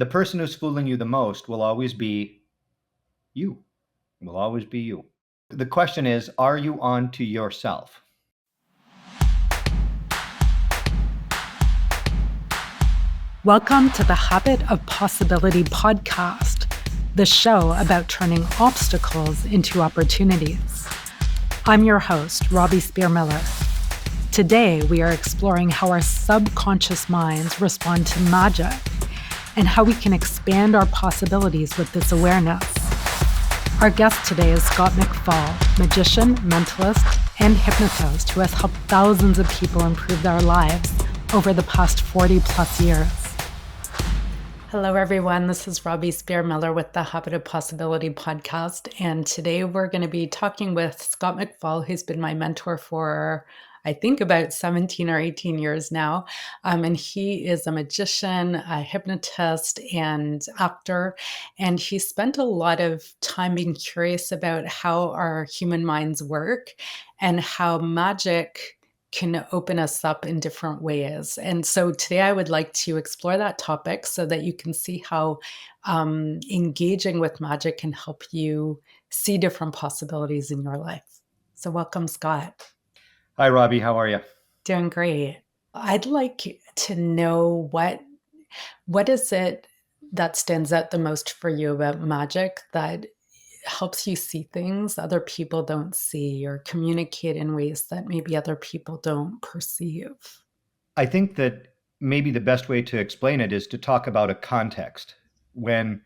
the person who's fooling you the most will always be you. Will always be you. The question is, are you on to yourself? Welcome to the Habit of Possibility podcast, the show about turning obstacles into opportunities. I'm your host, Robbie Spier Miller. Today, we are exploring how our subconscious minds respond to magic and how we can expand our possibilities with this awareness. Our guest today is Scott McFall, magician, mentalist, and hypnotist who has helped thousands of people improve their lives over the past 40 plus years. Hello, everyone. This is Robbie Spier Miller with the Habit of Possibility podcast. And today we're going to be talking with Scott McFall, who's been my mentor for, I think, about 17 or 18 years now. And he is a magician, a hypnotist, and actor. And he spent a lot of time being curious about how our human minds work and how magic can open us up in different ways. And so today I would like to explore that topic so that you can see how engaging with magic can help you see different possibilities in your life. So welcome, Scott. Hi, Robbie. How are you? Doing great. I'd like to know what is it that stands out the most for you about magic that helps you see things other people don't see or communicate in ways that maybe other people don't perceive? I think that maybe the best way to explain it is to talk about a context. When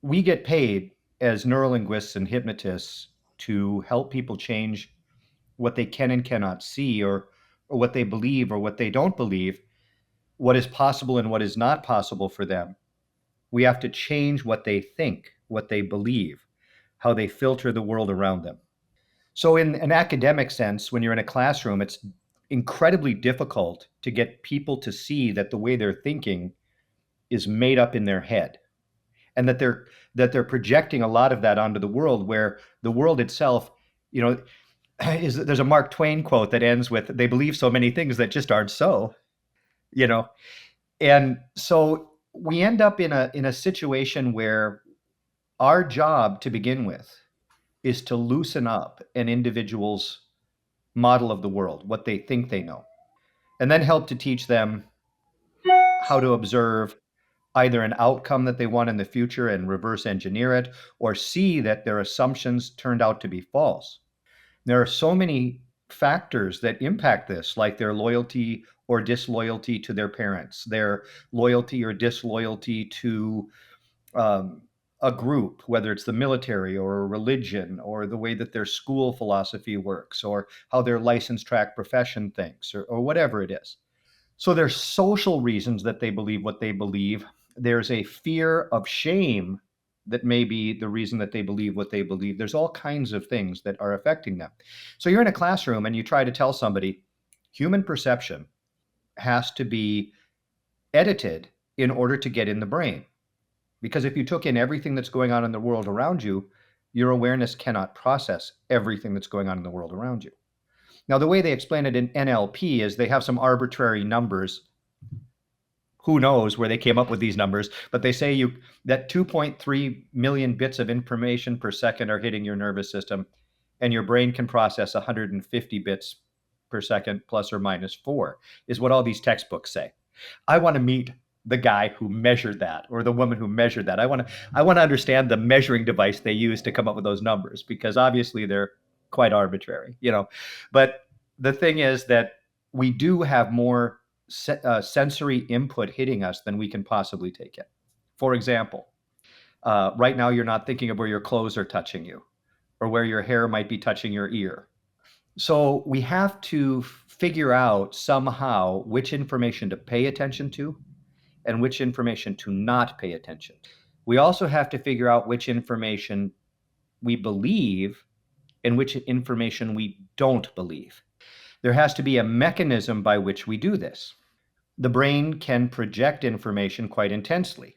we get paid as neurolinguists and hypnotists to help people change what they can and cannot see, or what they believe or what they don't believe, what is possible and what is not possible for them, we have to change what they think, what they believe, how they filter the world around them. So in an academic sense, when you're in a classroom, it's incredibly difficult to get people to see that the way they're thinking is made up in their head, and that they're projecting a lot of that onto the world, where the world itself, there's a Mark Twain quote that ends with, "They believe so many things that just aren't so," And so we end up in a situation where our job to begin with is to loosen up an individual's model of the world, what they think they know, and then help to teach them how to observe either an outcome that they want in the future and reverse engineer it, or see that their assumptions turned out to be false. There are so many factors that impact this, like their loyalty or disloyalty to their parents, their loyalty or disloyalty to a group, whether it's the military or a religion, or the way that their school philosophy works, or how their licensed track profession thinks, or whatever it is. So there's social reasons that they believe what they believe. There's a fear of shame that may be the reason that they believe what they believe. There's all kinds of things that are affecting them. So you're in a classroom and you try to tell somebody human perception has to be edited in order to get in the brain. Because if you took in everything that's going on in the world around you, your awareness cannot process everything that's going on in the world around you. Now, the way they explain it in NLP is they have some arbitrary numbers. Who knows where they came up with these numbers, but they say that 2.3 million bits of information per second are hitting your nervous system, and your brain can process 150 bits per second plus or minus 4, is what all these textbooks say. I want to meet the guy who measured that, or the woman who measured that. I want to understand the measuring device they use to come up with those numbers, because obviously they're quite arbitrary, But the thing is that we do have more sensory input hitting us than we can possibly take in. For example, right now you're not thinking of where your clothes are touching you, or where your hair might be touching your ear. So we have to figure out somehow which information to pay attention to and which information to not pay attention to. We also have to figure out which information we believe and which information we don't believe. There has to be a mechanism by which we do this. The brain can project information quite intensely.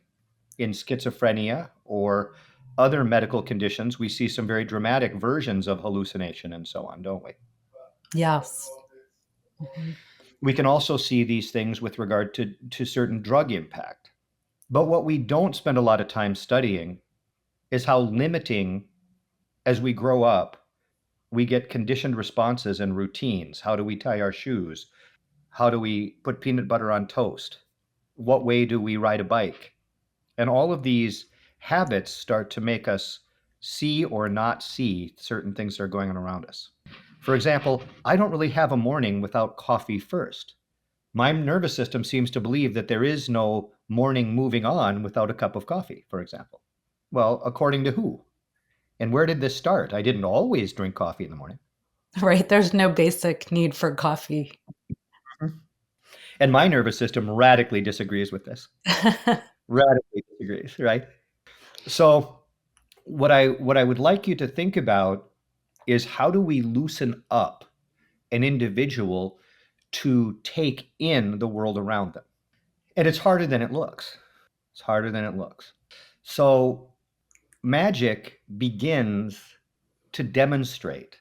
In schizophrenia or other medical conditions, we see some very dramatic versions of hallucination and so on, don't we? Yes. Mm-hmm. We can also see these things with regard to certain drug impact. But what we don't spend a lot of time studying is how limiting, as we grow up, we get conditioned responses and routines. How do we tie our shoes? How do we put peanut butter on toast? What way do we ride a bike? And all of these habits start to make us see or not see certain things that are going on around us. For example, I don't really have a morning without coffee first. My nervous system seems to believe that there is no morning moving on without a cup of coffee, for example. Well, according to who? And where did this start? I didn't always drink coffee in the morning. Right? There's no basic need for coffee. And my nervous system radically disagrees with this. Radically disagrees, right? So what I would like you to think about is how do we loosen up an individual to take in the world around them? And it's harder than it looks. It's harder than it looks. So magic begins to demonstrate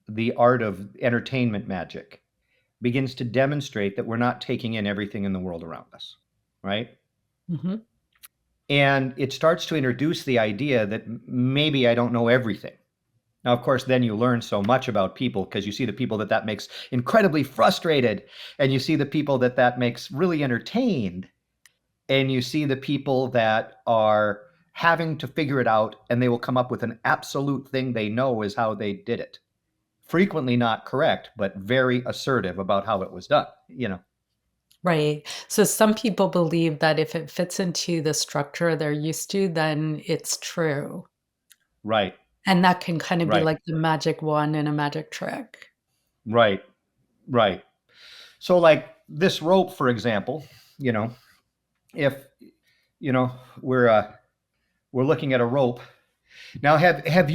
the art of entertainment magic begins to demonstrate that we're not taking in everything in the world around us, right? Mhm. And it starts to introduce the idea that maybe I don't know everything. Now, of course, then you learn so much about people because you see the people that makes incredibly frustrated, and you see the people that makes really entertained, and you see the people that are having to figure it out, and they will come up with an absolute thing they know is how they did it. Frequently not correct, but very assertive about how it was done. Right. So some people believe that if it fits into the structure they're used to, then it's true. Right, And that can kind of be right, like the magic wand and a magic trick. right, right. So, like this rope, for example, you know, if you know we're looking at a rope now. Have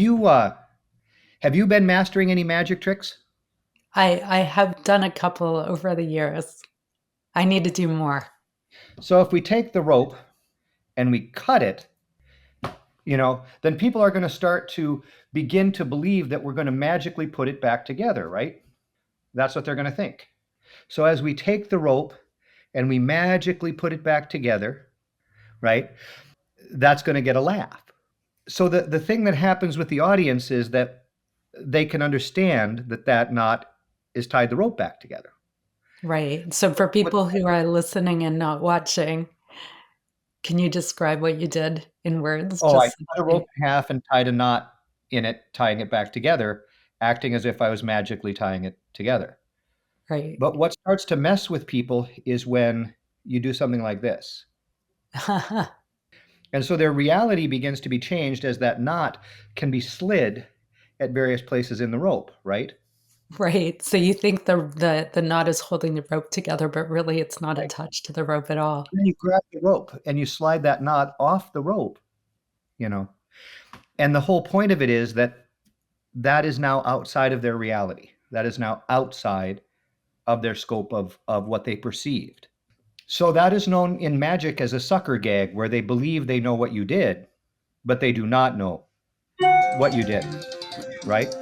you been mastering any magic tricks? I have done a couple over the years. I need to do more. So, if we take the rope and we cut it, then people are going to start to begin to believe that we're going to magically put it back together, right? That's what they're going to think. So, as we take the rope and we magically put it back together, right? That's going to get a laugh. So the thing that happens with the audience is that they can understand that knot is tied the rope back together. Right. So for What people who are listening and not watching, can you describe what you did in words? Oh, I Just cut a rope in half and tied a knot in it, tying it back together, acting as if I was magically tying it together. right. But what starts to mess with people is when you do something like this. And so their reality begins to be changed as that knot can be slid at various places in the rope, right? Right. So you think the knot is holding the rope together, but really it's not Right. attached to the rope at all. Then you grab the rope and you slide that knot off the rope, you know. And the whole point of it is that is now outside of their reality. That is now outside of their scope of what they perceived. So that is known in magic as a sucker gag, where they believe they know what you did, but they do not know what you did, right?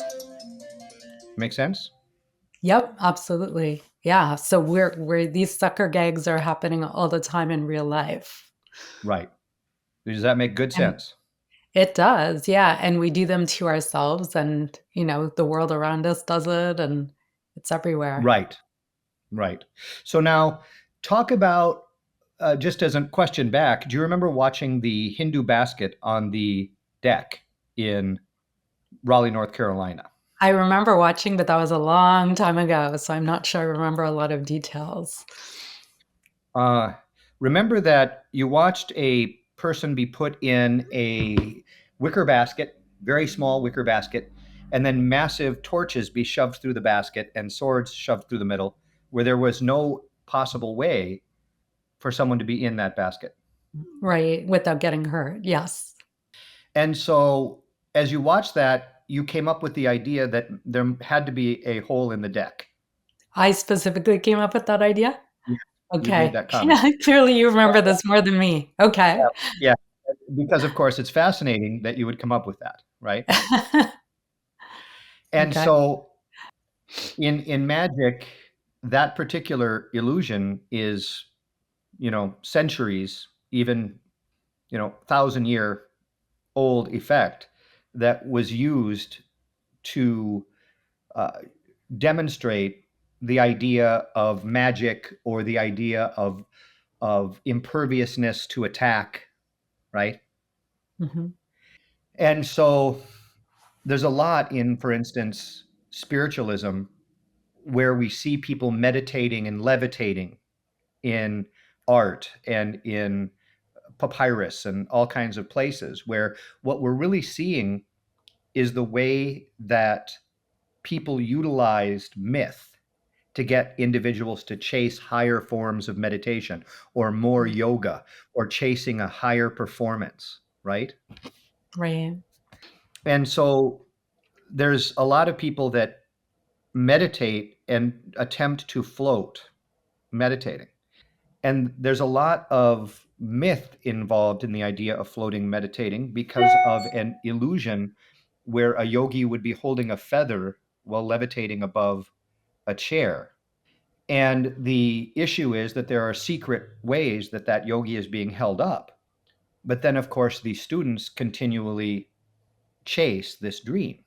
Make sense? Yep, absolutely. Yeah. So we're these sucker gags are happening all the time in real life. Right. Does that make good And sense? it does. Yeah. And we do them to ourselves and, the world around us does it and it's everywhere. Right. Right. So now talk about just as a question back, do you remember watching the Hindu basket on the deck in Raleigh, North Carolina? I remember watching, but that was a long time ago, so I'm not sure I remember a lot of details. Uh, remember that you watched a person be put in a wicker basket, very small wicker basket, and then massive torches be shoved through the basket and swords shoved through the middle, where there was no possible way for someone to be in that basket. Right, without getting hurt, yes. And so, as you watch that, you came up with the idea that there had to be a hole in the deck. I specifically came up with that idea? Yeah, you made Okay. that comment. Clearly you remember this more than me. Yeah, Okay. yeah. Because of course it's fascinating that you would come up with that, right? And Okay. so in magic, that particular illusion is, centuries, even 1,000-year old effect that was used to uh, demonstrate the idea of magic or the idea of imperviousness to attack, right? Hmm. And so there's a lot in, for instance, spiritualism where we see people meditating and levitating in art and in papyrus and all kinds of places where what we're really seeing is the way that people utilized myth to get individuals to chase higher forms of meditation or more yoga or chasing a higher performance, right? Right. And so there's a lot of people that meditate and attempt to float meditating. And there's a lot of myth involved in the idea of floating meditating because of an illusion where a yogi would be holding a feather while levitating above a chair. And the issue is that there are secret ways that that yogi is being held up. But then, of course, the students continually chase this dream.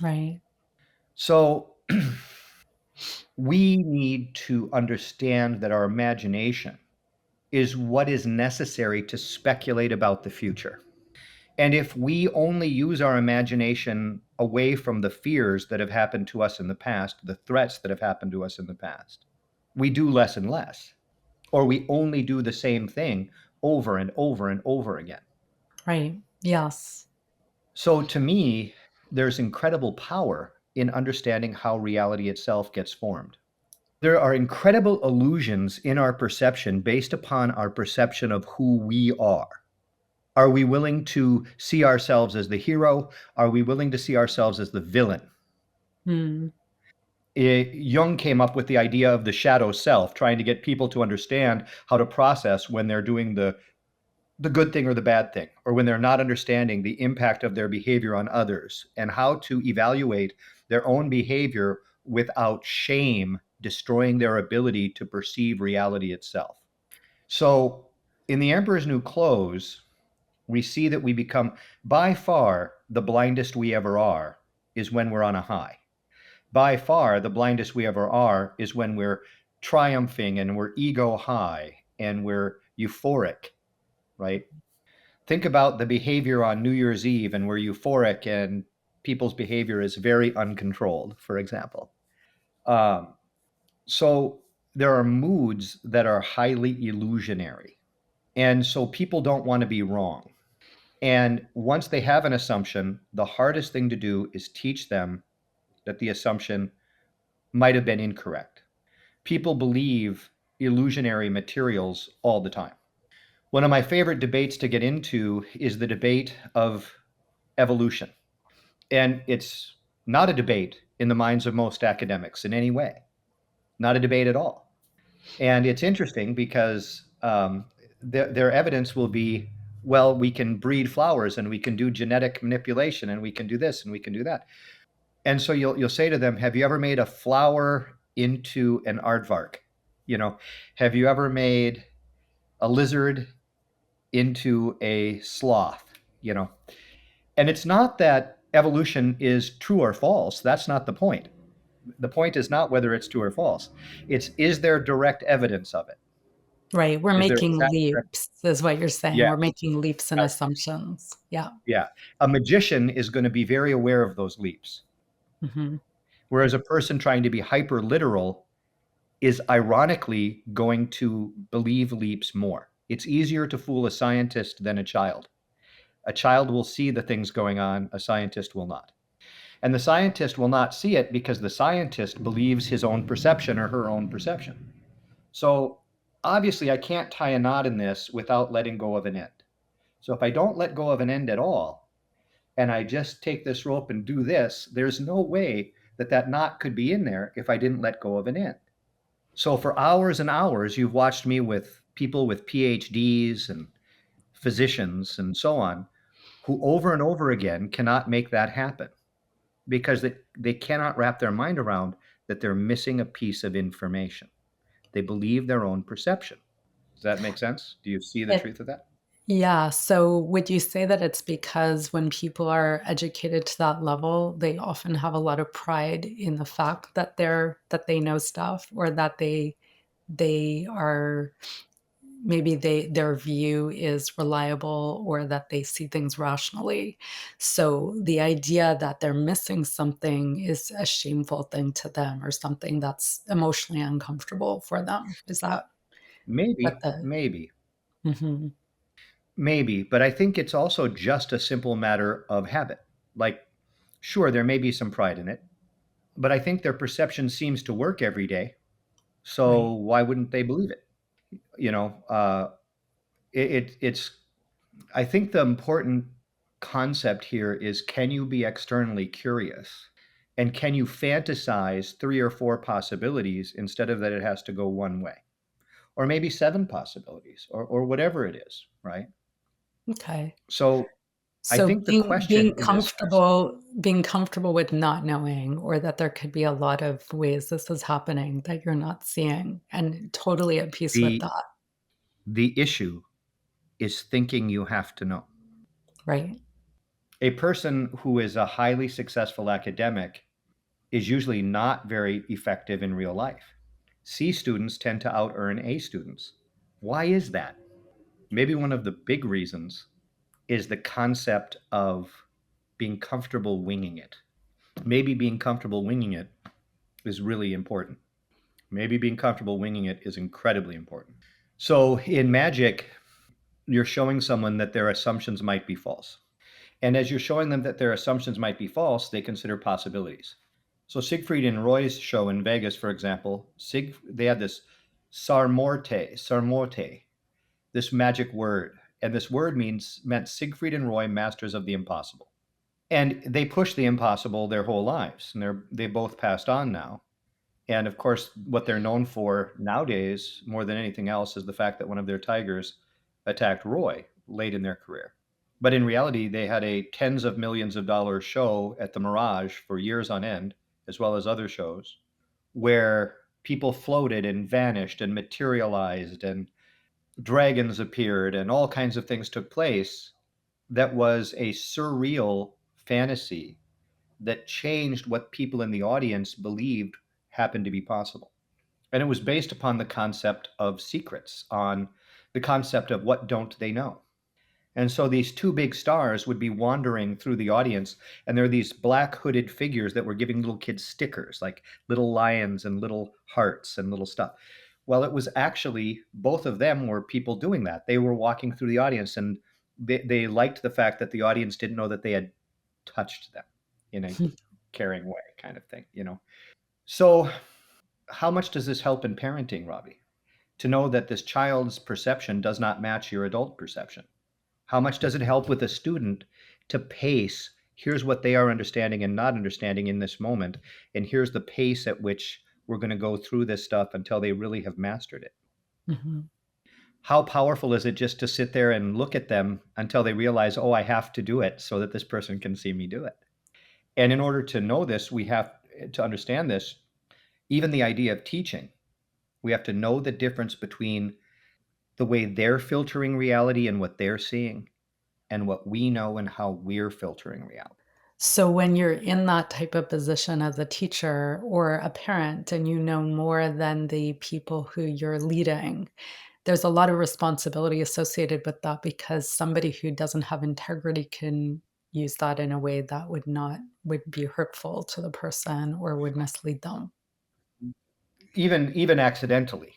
Right. So we need to understand that our imagination is what is necessary to speculate about the future. And if we only use our imagination away from the fears that have happened to us in the past, the threats that have happened to us in the past, we do less and less, or we only do the same thing over and over and over again. Right. Yes. So to me, there's incredible power in understanding how reality itself gets formed. There are incredible illusions in our perception based upon our perception of who we are. Are we willing to see ourselves as the hero? Are we willing to see ourselves as the villain? Mm. Jung came up with the idea of the shadow self, trying to get people to understand how to process when they're doing the good thing or the bad thing, or when they're not understanding the impact of their behavior on others, and how to evaluate their own behavior without shame destroying their ability to perceive reality itself. So, in The Emperor's New Clothes, we see that we become by far the blindest we ever are is when we're on a high. By far, the blindest we ever are is when we're triumphing and we're ego high and we're euphoric, right? Think about the behavior on New Year's Eve and we're euphoric and people's behavior is very uncontrolled, for example. Um, so there are moods that are highly illusionary. And so people don't want to be wrong. And once they have an assumption, the hardest thing to do is teach them that the assumption might have been incorrect. People believe illusionary materials all the time. One of my favorite debates to get into is the debate of evolution. And it's not a debate in the minds of most academics in any way, not a debate at all. And it's interesting because their evidence will be, well, we can breed flowers and we can do genetic manipulation and we can do this and we can do that. And so you'll say to them, have you ever made a flower into an aardvark? You know, have you ever made a lizard into a sloth? You know, and it's not that evolution is true or false. That's not the point. The point is not whether it's true or false. It's is there direct evidence of it? Right. We're Is there making exact direct? leaps, is what you're saying. We're Yes. making leaps and uh, assumptions. Yeah. yeah. A magician is going to be very aware of those leaps, Hmm. whereas a person trying to be hyper literal is ironically going to believe leaps more. It's easier to fool a scientist than a child. A child will see the things going on, a scientist will not. And the scientist will not see it because the scientist believes his own perception or her own perception. So obviously, I can't tie a knot in this without letting go of an end. So if I don't let go of an end at all, and I just take this rope and do this, there's no way that that knot could be in there if I didn't let go of an end. So for hours and hours, you've watched me with people with PhDs and physicians and so on, who over and over again cannot make that happen because they cannot wrap their mind around that they're missing a piece of information. They believe their own perception. Does that make sense? Do you see the It, truth of that? Yeah. So would you say that it's because when people are educated to that level, they often have a lot of pride in the fact that they know stuff, or that they are, maybe their view is reliable, or that they see things rationally. So the idea that they're missing something is a shameful thing to them, or something that's emotionally uncomfortable for them. Is that what Maybe, the maybe, Mhm. maybe, but I think it's also just a simple matter of habit. Like, sure, there may be some pride in it, but I think their perception seems to work every day. So Right. why wouldn't they believe it? You know, it's, I think the important concept here is, can you be externally curious? And can you fantasize three or four possibilities instead of that it has to go one way? Or maybe seven possibilities, or whatever it is, right? Okay. So I So think the question in this being comfortable with not knowing, or that there could be a lot of ways this is happening that you're not seeing, and totally at peace with the that, the issue is thinking you have to know. right? A person who is a highly successful academic is usually not very effective in real life. C students tend to out earn A students. Why is that? Maybe one of the big reasons is the concept of being comfortable winging it. Maybe being comfortable winging it is really important. Maybe being comfortable winging it is incredibly important. So in magic, you're showing someone that their assumptions might be false. And as you're showing them that their assumptions might be false, they consider possibilities. So Siegfried and Roy's show in Vegas, for example, they had this sarmorte, this magic word. And this word meant Siegfried and Roy, masters of the impossible. And they pushed the impossible their whole lives. And they both passed on now. And of course, what they're known for nowadays, more than anything else, is the fact that one of their tigers attacked Roy late in their career. But in reality, they had a tens of millions of dollars show at the Mirage for years on end, as well as other shows, where people floated and vanished and materialized, and dragons appeared, and all kinds of things took place. That was a surreal fantasy that changed what people in the audience believed happened to be possible. And it was based upon the concept of secrets, on the concept of what don't they know. And so these two big stars would be wandering through the audience, and there are these black hooded figures that were giving little kids stickers, like little lions and little hearts and little stuff. Well, it was actually, both of them were people doing that. They were walking through the audience, and they liked the fact that the audience didn't know that they had touched them in a caring way, kind of thing. So, how much does this help in parenting, Robbie? To know that this child's perception does not match your adult perception? How much does it help with a student to pace? Here's what they are understanding and not understanding in this moment, and here's the pace at which we're going to go through this stuff until they really have mastered it. Mhm. How powerful is it just to sit there and look at them until they realize, oh, I have to do it so that this person can see me do it? And in order to know this, we have to understand this. Even the idea of teaching, we have to know the difference between the way they're filtering reality and what they're seeing, and what we know and how we're filtering reality. So when you're in that type of position as a teacher or a parent, and you know more than the people who you're leading, there's a lot of responsibility associated with that, because somebody who doesn't have integrity can use that in a way that would be hurtful to the person, or would mislead them. Even accidentally.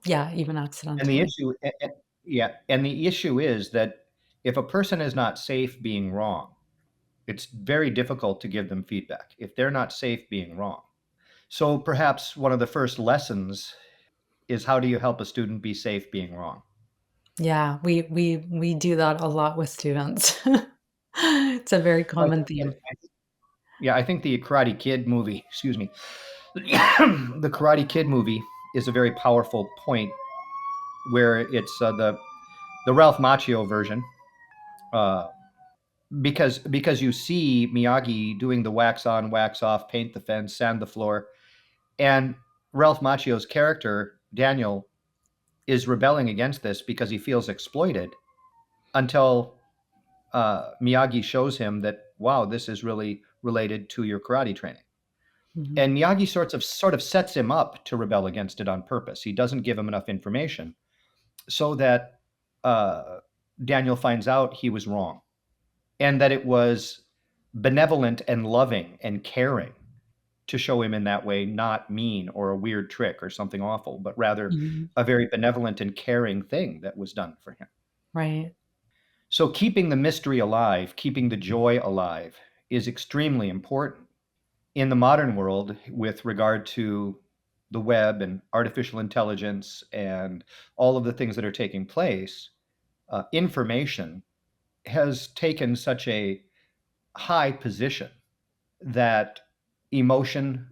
Yeah, even And the accidentally. issue, yeah, and the issue is that if a person is not safe being wrong, it's very difficult to give them feedback if they're not safe being wrong. So perhaps one of the first lessons is, how do you help a student be safe being wrong? Yeah, we do that a lot with students. It's a very Well, common theme. yeah, I think the Karate Kid movie, excuse me, the Karate Kid movie is a very powerful point, where it's the Ralph Macchio version, uh, because you see Miyagi doing the wax on, wax off, paint the fence, sand the floor, and Ralph Macchio's character Daniel is rebelling against this because he feels exploited, until Miyagi shows him that, wow, this is really related to your karate training. Mhm. And Miyagi sort of sets him up to rebel against it on purpose. He doesn't give him enough information so that uh, Daniel finds out he was wrong and that it was benevolent and loving and caring to show him in that way, not mean or a weird trick or something awful, but rather Mhm. a very benevolent and caring thing that was done for him. Right. So keeping the mystery alive, keeping the joy alive is extremely important. In the modern world, with regard to the web and artificial intelligence and all of the things that are taking place, information has taken such a high position that emotion,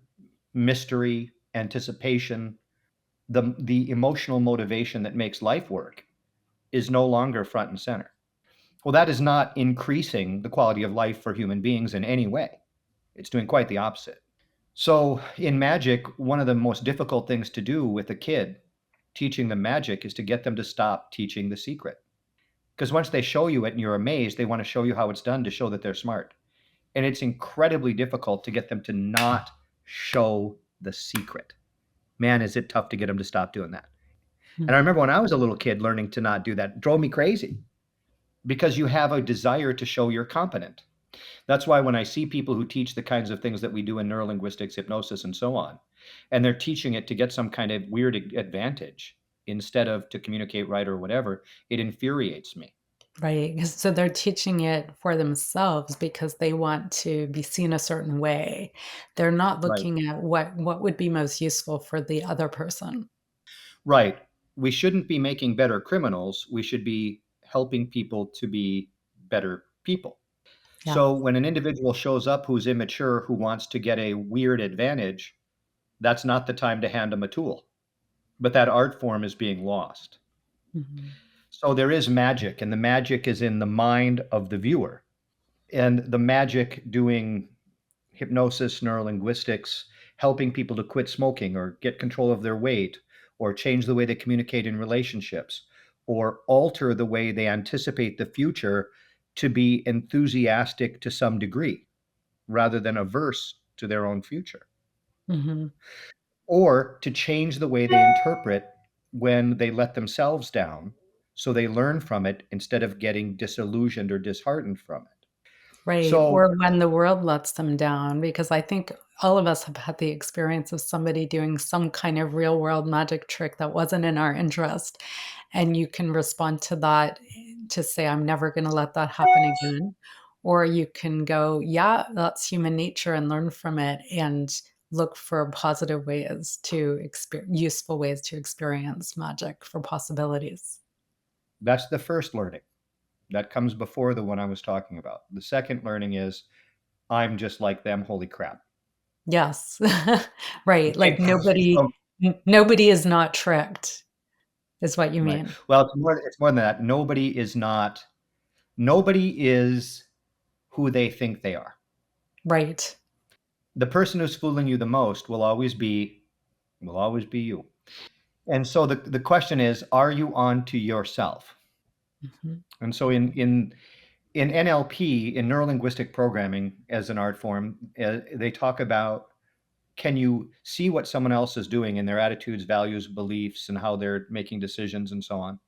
mystery, anticipation, the emotional motivation that makes life work is no longer front and center. Well, that is not increasing the quality of life for human beings in any way. It's doing quite the opposite. So, in magic, one of the most difficult things to do with a kid teaching them magic is to get them to stop teaching the secret. Because once they show you it and you're amazed, they want to show you how it's done to show that they're smart. And it's incredibly difficult to get them to not show the secret. Man, is it tough to get them to stop doing that. And I Mhm. remember when I was a little kid learning to not do that, it drove me crazy because you have a desire to show you're competent. That's why when I see people who teach the kinds of things that we do in neurolinguistics, hypnosis, and so on, and they're teaching it to get some kind of weird advantage instead of to communicate right or whatever, it infuriates me. Right. 'Cause so they're teaching it for themselves because they want to be seen a certain way. They're not Right. looking at what would be most useful for the other person. Right. We shouldn't be making better criminals. We should be helping people to be better people. Yeah. So when an individual shows up who's immature, who wants to get a weird advantage, that's not the time to hand them a tool. But that art form is being lost. Mhm. So there is magic, and the magic is in the mind of the viewer. And the magic doing hypnosis, neurolinguistics, helping people to quit smoking or get control of their weight or change the way they communicate in relationships or alter the way they anticipate the future to be enthusiastic to some degree rather than averse to their own future, Mhm. or to change the way they interpret when they let themselves down so they learn from it instead of getting disillusioned or disheartened from it. Right, So, or when the world lets them down, because I think all of us have had the experience of somebody doing some kind of real world magic trick that wasn't in our interest, and you can respond to that to say, "I'm never gonna let that happen again," or you can go, "Yeah, that's human nature," and learn from it and look for positive ways to useful ways to experience magic for possibilities. that's the first learning. That comes before the one I was talking about. The second learning is I'm just like them, holy crap. Yes. Right, like Okay. So, nobody is not tricked, is what you right. mean. Well, it's more than that. Nobody is who they think they are. Right. The person who's fooling you the most will always be you. And so the question is, are you on to yourself? Mhm. And so in NLP, in neurolinguistic programming as an art form, they talk about, can you see what someone else is doing in their attitudes, values, beliefs, and how they're making decisions and so on?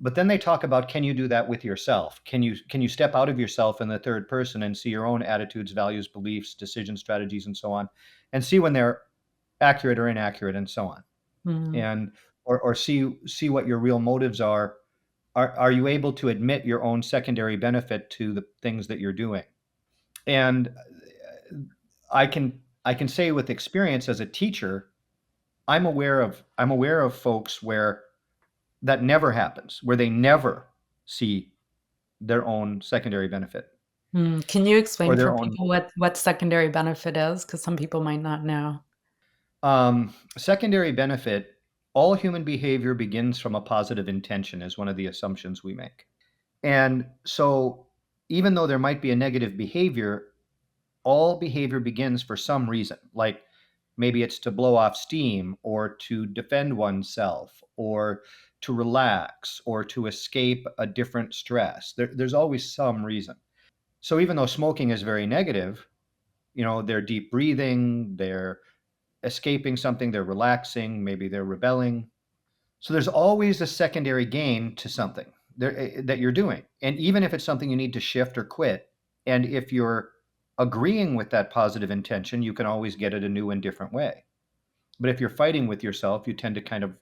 But then they talk about, can you do that with yourself? Can you step out of yourself in the third person and see your own attitudes, values, beliefs, decision strategies, and so on, and see when they're accurate or inaccurate, and so on, Mhm. and or see what your real motives are. Are you able to admit your own secondary benefit to the things that you're doing? And I can say with experience as a teacher, I'm aware of folks where that never happens, where they never see their own secondary benefit Can you or explain their for own people what secondary benefit is? Because some people might not know. secondary benefit. All human behavior begins from a positive intention, is one of the assumptions we make. And so, even though there might be a negative behavior, all behavior begins for some reason. Like Maybe it's to blow off steam or to defend oneself or to relax or to escape a different stress. There's always some reason. So even though smoking is very negative, they're deep breathing, they're escaping something, they're relaxing, maybe they're rebelling. So there's always a secondary gain to something that you're doing. And even if it's something you need to shift or quit, and if you're agreeing with that positive intention, you can always get it a new and different way. But if you're fighting with yourself, you tend to kind of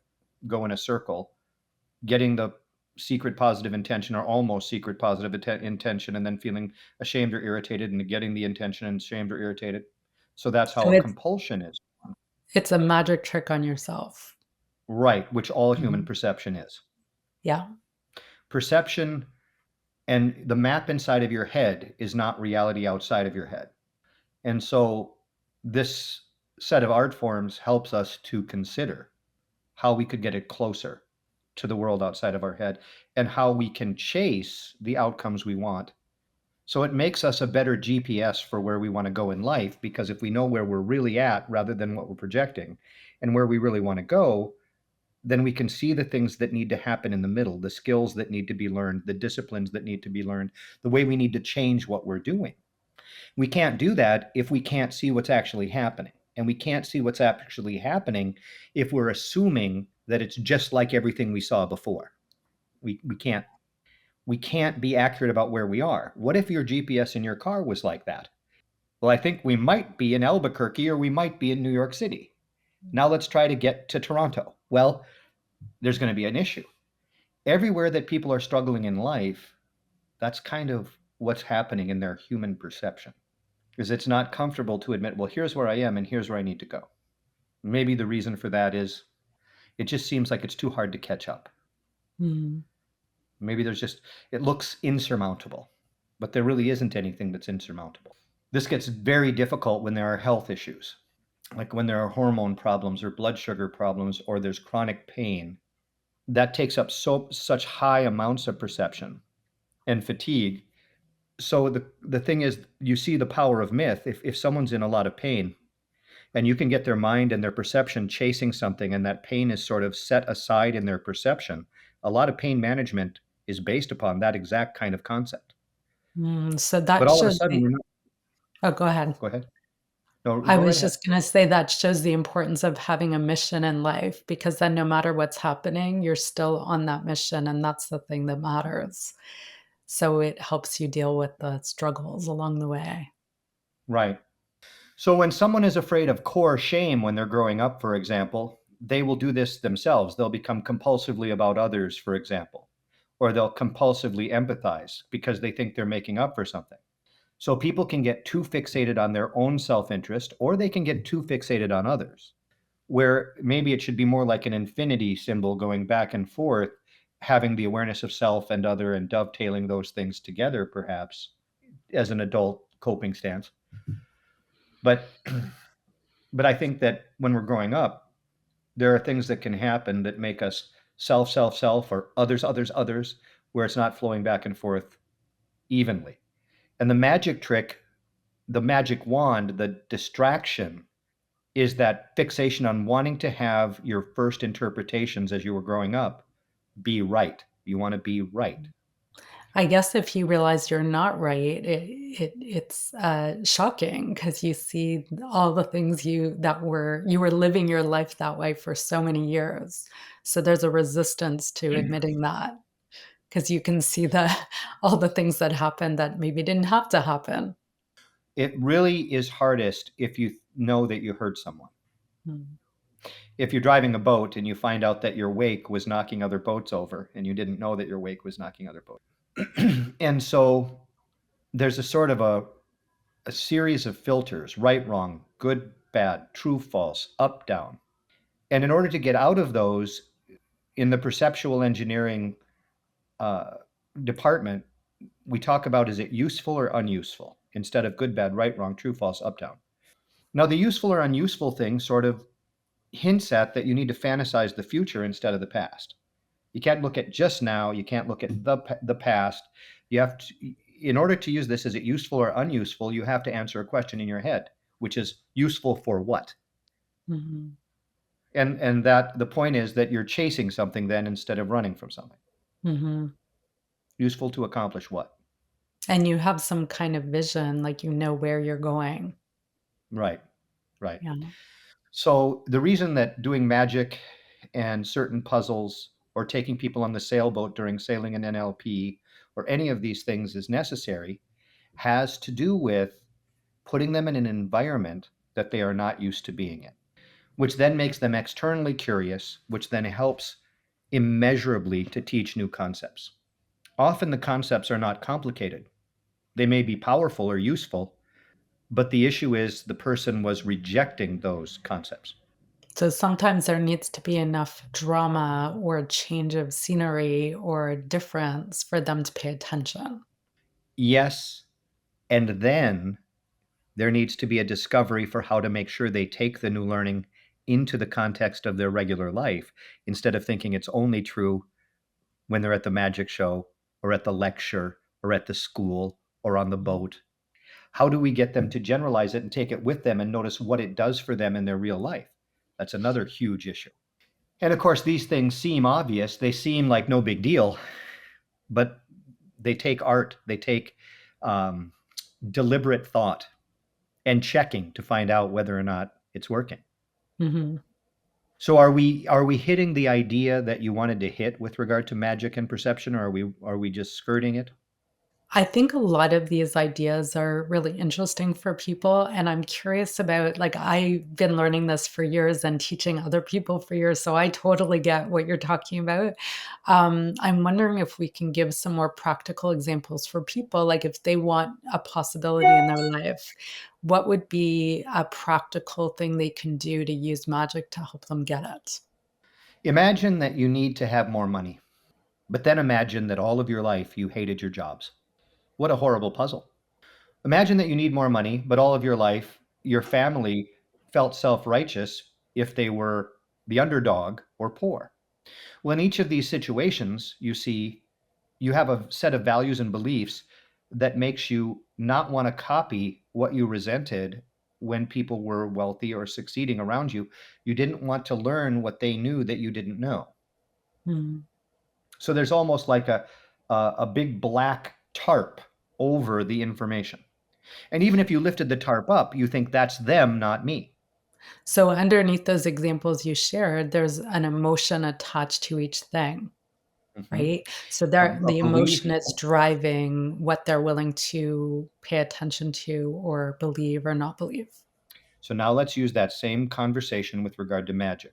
go in a circle, getting the secret positive intention or almost secret positive intention, and then feeling ashamed or irritated, and getting the intention and ashamed or irritated. So that's how So a it's compulsion is. it's a magic trick on yourself. Right, which all human Mhm. perception is. Yeah. Perception and the map inside of your head is not reality outside of your head. And so this set of art forms helps us to consider how we could get it closer to the world outside of our head and how we can chase the outcomes we want. So it makes us a better GPS for where we want to go in life, because if we know where we're really at rather than what we're projecting and where we really want to go, then we can see the things that need to happen in the middle, the skills that need to be learned, the disciplines that need to be learned, the way we need to change what we're doing. We can't do that if we can't see what's actually happening. And we can't see what's actually happening if we're assuming that it's just like everything we saw before. We can't be accurate about where we are. What if your GPS in your car was like that? Well, I think we might be in Albuquerque or we might be in New York City. Now let's try to get to Toronto. Well, there's going to be an issue. Everywhere that people are struggling in life, that's kind of what's happening in their human perception. Because it's not comfortable to admit, well, here's where I am and here's where I need to go. Maybe the reason for that is it just seems like it's too hard to catch up. Mm. Maybe it looks insurmountable, but there really isn't anything that's insurmountable. This gets very difficult when there are health issues, like when there are hormone problems or blood sugar problems or there's chronic pain. That takes up such high amounts of perception and fatigue. So the thing is, you see the power of myth. If someone's in a lot of pain and you can get their mind and their perception chasing something, and that pain is sort of set aside in their perception, a lot of pain management is based upon that exact kind of concept. So But that all of a shows sudden, the we're not. Oh, go ahead. Go ahead. No, I go right was ahead. just gonna say that shows the importance of having a mission in life, because then no matter what's happening, you're still on that mission, and that's the thing that matters. So it helps you deal with the struggles along the way. Right. So when someone is afraid of core shame when they're growing up, for example, they will do this themselves. They'll become compulsively about others, for example, or they'll compulsively empathize because they think they're making up for something. So people can get too fixated on their own self-interest, or they can get too fixated on others, where maybe it should be more like an infinity symbol going back and forth, having the awareness of self and other and dovetailing those things together, perhaps, as an adult coping stance. But but I think that when we're growing up, there are things that can happen that make us self, self, self, or others, others, others, where it's not flowing back and forth evenly. And the magic trick, the magic wand, the distraction is that fixation on wanting to have your first interpretations as you were growing up be right. You want to be right. I guess if you realize you're not right, it's shocking, because you see all the things you were living your life that way for so many years. So there's a resistance to admitting that, because you can see the all the things that happened that maybe didn't have to happen. It really is hardest if you know that you hurt someone. Mm. If you're driving a boat and you find out that your wake was knocking other boats over and you didn't know that your wake was knocking other boats. And so there's a sort of a series of filters: right, wrong, good, bad, true, false, up, down. And in order to get out of those, in the perceptual engineering uh, department, we talk about, is it useful or unuseful, instead of good, bad, right, wrong, true, false, up, down. Now, the useful or unuseful thing sort of hints at that you need to fantasize the future instead of the past. You can't look at just now. You can't look at the past. You have to, in order to use this, is it useful or unuseful, you have to answer a question in your head, which is useful for what? Mhm. And that the point is that you're chasing something then instead of running from something. Mhm. Useful to accomplish what? And you have some kind of vision, like you know where you're going. Right, right. Yeah. So the reason that doing magic and certain puzzles or taking people on the sailboat during sailing an NLP or any of these things is necessary has to do with putting them in an environment that they are not used to being in, which then makes them externally curious, which then helps immeasurably to teach new concepts. Often the concepts are not complicated. They may be powerful or useful, but the issue is the person was rejecting those concepts. So sometimes there needs to be enough drama or a change of scenery or a difference for them to pay attention. Yes, and then there needs to be a discovery for how to make sure they take the new learning into the context of their regular life instead of thinking it's only true when they're at the magic show or at the lecture or at the school or on the boat. How do we get them to generalize it and take it with them and notice what it does for them in their real life? That's another huge issue. And of course, these things seem obvious. They seem like no big deal, but they take art, they take um, deliberate thought and checking to find out whether or not it's working. Mhm. So are we hitting the idea that you wanted to hit with regard to magic and perception, or are we just skirting it? I think a lot of these ideas are really interesting for people, and I'm curious about like, I've been learning this for years and teaching other people for years, so I totally get what you're talking about. I'm wondering if we can give some more practical examples for people, like if they want a possibility in their life, what would be a practical thing they can do to use magic to help them get it? Imagine that you need to have more money, but then imagine that all of your life you hated your jobs. What a horrible puzzle. Imagine that you need more money, but all of your life your family felt self-righteous if they were the underdog or poor. Well, in each of these situations, you see, you have a set of values and beliefs that makes you not want to copy what you resented when people were wealthy or succeeding around you. You didn't want to learn what they knew that you didn't know. Mm. So there's almost like a big black tarp over the information. And even if you lifted the tarp up, you think that's them, not me. So underneath those examples you shared, there's an emotion attached to each thing. Mhm. Right? So A the emotion belief. is driving what they're willing to pay attention to or believe or not believe. So now let's use that same conversation with regard to magic.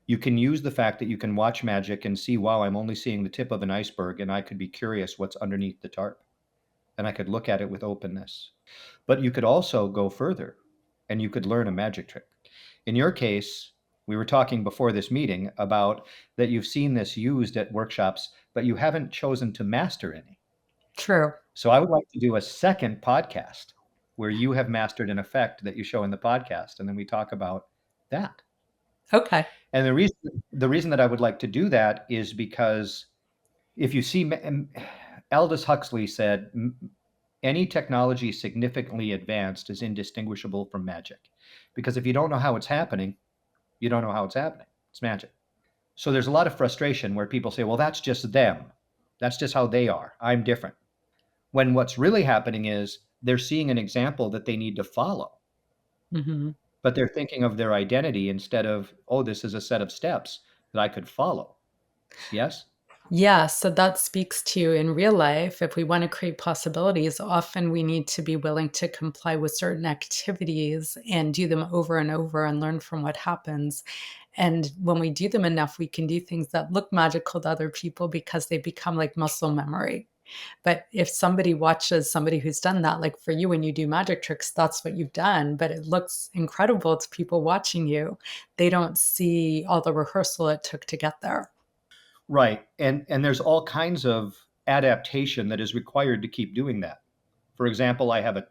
You can use the fact that you can watch magic and see, wow, I'm only seeing the tip of an iceberg, and I could be curious what's underneath the tarp. And I could look at it with openness. But you could also go further and you could learn a magic trick. In your case, we were talking before this meeting about that you've seen this used at workshops, but you haven't chosen to master any. True. So I would like to do a second podcast where you have mastered an effect that you show in the podcast, and then we talk about that. Okay. And the reason that I would like to do that is because if you see, Aldous Huxley said, any technology significantly advanced is indistinguishable from magic, because if you don't know how it's happening, you don't know how it's happening. It's magic. So there's a lot of frustration where people say, well, that's just them. That's just how they are. I'm different. When what's really happening is they're seeing an example that they need to follow, Mhm. but they're thinking of their identity instead of, oh, this is a set of steps that I could follow. Yes? Yeah, so that speaks to in real life, if we want to create possibilities, often we need to be willing to comply with certain activities and do them over and over and learn from what happens. And when we do them enough, we can do things that look magical to other people because they become like muscle memory. But if somebody watches somebody who's done that, like for you, when you do magic tricks, that's what you've done, but it looks incredible to people watching you. They don't see all the rehearsal it took to get there. Right. And there's all kinds of adaptation that is required to keep doing that. For example, I have a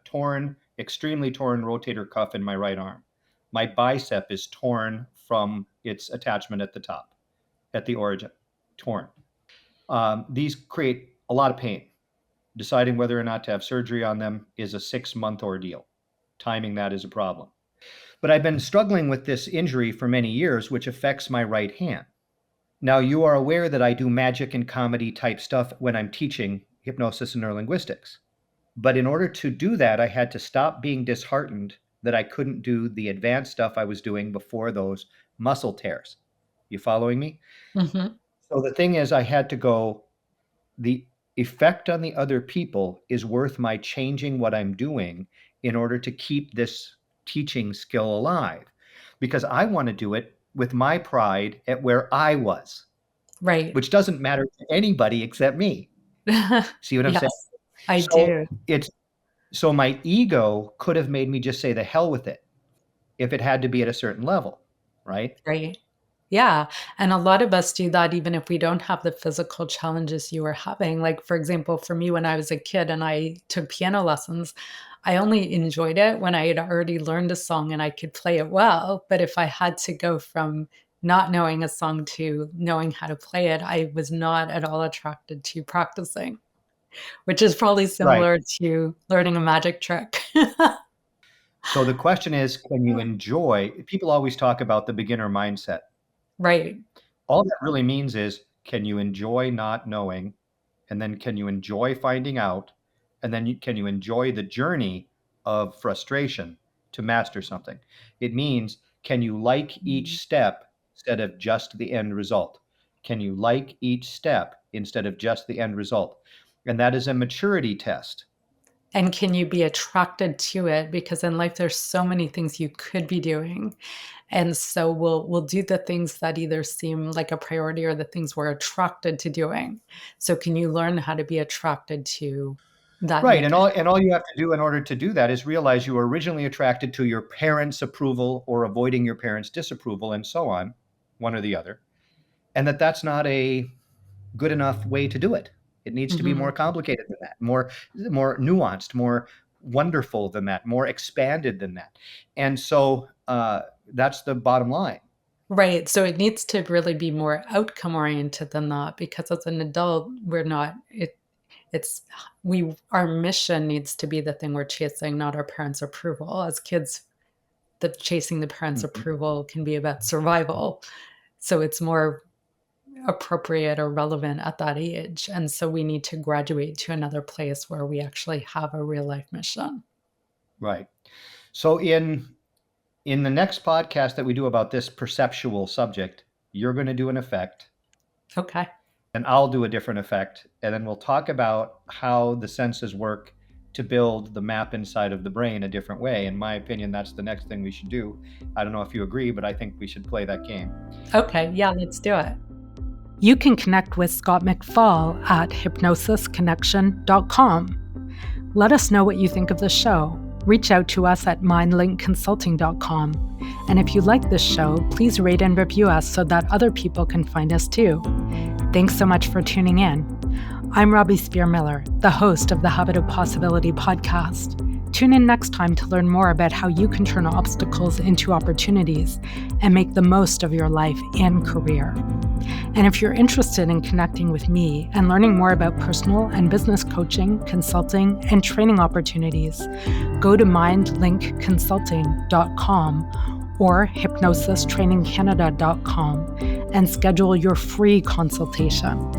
extremely torn rotator cuff in my right arm. My bicep is torn from its attachment at the top, at the origin, torn. These create a lot of pain. Deciding whether or not to have surgery on them is a 6-month ordeal. Timing that is a problem. But I've been struggling with this injury for many years, which affects my right hand. Now, you are aware that I do magic and comedy type stuff when I'm teaching hypnosis and neurolinguistics. But in order to do that, I had to stop being disheartened that I couldn't do the advanced stuff I was doing before those muscle tears. You following me? Mm-hmm. So the thing is, I had to go, the effect on the other people is worth my changing what I'm doing in order to keep this teaching skill alive. Because I want to do it with my pride at where I was, Right. which doesn't matter to anybody except me. See what I'm saying? Yes, I So do. so my ego could have made me just say the hell with it if it had to be at a certain level, right? Right. Yeah. And a lot of us do that even if we don't have the physical challenges you were having. Like, for example, for me, when I was a kid and I took piano lessons, I only enjoyed it when I had already learned a song and I could play it well. But if I had to go from not knowing a song to knowing how to play it, I was not at all attracted to practicing, which is probably Right. similar to learning a magic trick. So the question is, can you enjoy? People always talk about the beginner mindset. Right. All that really means is, can you enjoy not knowing? And then can you enjoy finding out? And then can you enjoy the journey of frustration to master something? It means, can you like each step instead of just the end result? Can you like each step instead of just the end result? And that is a maturity test. And can you be attracted to it? Because in life, there's so many things you could be doing. And so we'll do the things that either seem like a priority or the things we're attracted to doing. So can you learn how to be attracted to that Right. And newness? all you have to do in order to do that is realize you were originally attracted to your parents' approval or avoiding your parents' disapproval and so on, one or the other. And that's not a good enough way to do it. It needs to be more Mhm. complicated than that, more nuanced, more wonderful than that, more expanded than that. And so that's the bottom line. Right. So it needs to really be more outcome oriented than that because as an adult, we're not it's we our mission needs to be the thing we're chasing, not our parents' approval. As kids, the chasing the parents' Mhm. approval can be about survival. So it's more appropriate or relevant at that age. And so we need to graduate to another place where we actually have a real life mission. Right. So in the next podcast that we do about this perceptual subject, you're going to do an effect Okay. and I'll do a different effect. And then we'll talk about how the senses work to build the map inside of the brain a different way. In my opinion, that's the next thing we should do. I don't know if you agree, but I think we should play that game. Okay. Yeah, let's do it. You can connect with Scott McFall at hypnosisconnection.com. Let us know what you think of the show. Reach out to us at mindlinkconsulting.com. And if you like this show, please rate and review us so that other people can find us too. Thanks so much for tuning in. I'm Robbie Spier Miller, the host of the Habit of Possibility podcast. Tune in next time to learn more about how you can turn obstacles into opportunities and make the most of your life and career. And if you're interested in connecting with me and learning more about personal and business coaching, consulting, and training opportunities, go to mindlinkconsulting.com or hypnosistrainingcanada.com and schedule your free consultation.